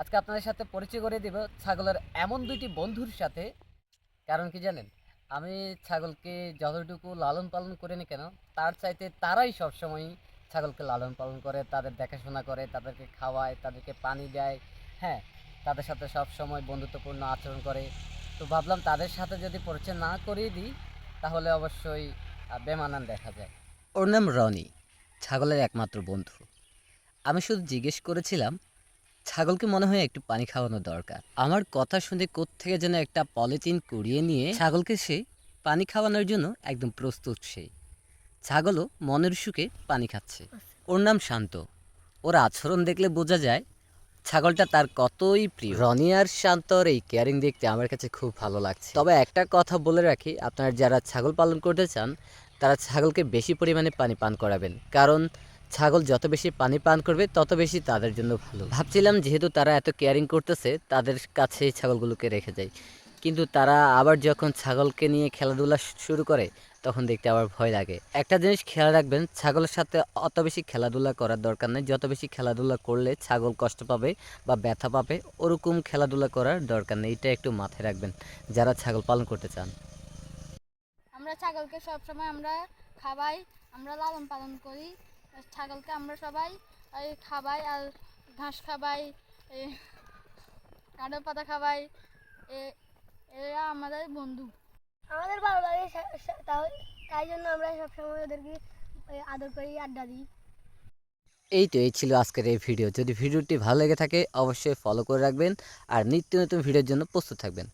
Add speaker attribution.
Speaker 1: আজকে আপনাদের সাথে পরিচয় করে দিব ছাগলের এমন দুইটি বন্ধুর সাথে। কারণ কি জানেন, আমি ছাগলকে যতটুকু লালন পালন করি না কেন, তার চাইতে তারাই সবসময় ছাগলকে লালন পালন করে, তাদের দেখাশোনা করে, তাদেরকে খাওয়ায়, তাদেরকে পানি দেয়। হ্যাঁ, তাদের সাথে সব সময় বন্ধুত্বপূর্ণ আচরণ করে। তো ভাবলাম তাদের সাথে যদি পরিচয় না করিয়ে দিই তাহলে অবশ্যই বেমানান দেখা যায়। ওর নাম রনি, ছাগলের একমাত্র বন্ধু। আমি শুধু জিজ্ঞেস করেছিলাম ছাগলকে মনে হয় একটু পানি খাওয়ানো দরকার। আমার কথা শুনে কোত্থেকে যেন একটা পলিথিন কুড়িয়ে নিয়ে ছাগলকে সে পানি খাওয়ানোর জন্য একদম প্রস্তুত। সে ছাগলও মনের সুখে পানি খাচ্ছে। ওর নাম শান্ত। ওর আচরণ দেখলে বোঝা যায় ছাগলটা তার কতই প্রিয়। রনি আর শান্তর এই কেয়ারিং দেখতে আমার কাছে খুব ভালো লাগছে। তবে একটা কথা বলে রাখি, আপনারা যারা ছাগল পালন করতে চান তারা ছাগলকে বেশি পরিমাণে পানি পান করাবেন, কারণ ছাগল যত বেশি পানি পান করবে তত বেশি তাদের জন্য ভালো। ভাবছিলাম যেহেতু তারা এত কেয়ারিং করতেছে তাদের কাছে ছাগলগুলোকে রেখে যায়, কিন্তু তারা আবার যখন ছাগলকে নিয়ে খেলাধুলা শুরু করে তখন দেখতে আবার ভয় লাগে। একটা জিনিস খেয়াল রাখবেন, ছাগলের সাথে অত বেশি খেলাধুলা করার দরকার নেই। যত বেশি খেলাধুলা করলে ছাগল কষ্ট পাবে বা ব্যথা পাবে, ওরকম খেলাধুলা করার দরকার নেই। এটা একটু মাথায় রাখবেন যারা ছাগল পালন করতে চান।
Speaker 2: আমরা ছাগলকে সবসময় আমরা খাবাই, আমরা লালন পালন করি। ছাগলকে আমরা সবাই খাবাই, আর ঘাস খাবাই, কাঁঠাল পাতা খাবাই। এরা আমাদের বন্ধু।
Speaker 3: আমাদের ভালো লাগে তাই জন্য আমরা সবসময় ওদেরকে আদর করি, আড্ডা দিই।
Speaker 1: এই ছিল আজকের এই ভিডিও। যদি ভিডিওটি ভালো লেগে থাকে অবশ্যই ফলো করে রাখবেন আর নিত্য নতুন ভিডিওর জন্য প্রস্তুত থাকবেন।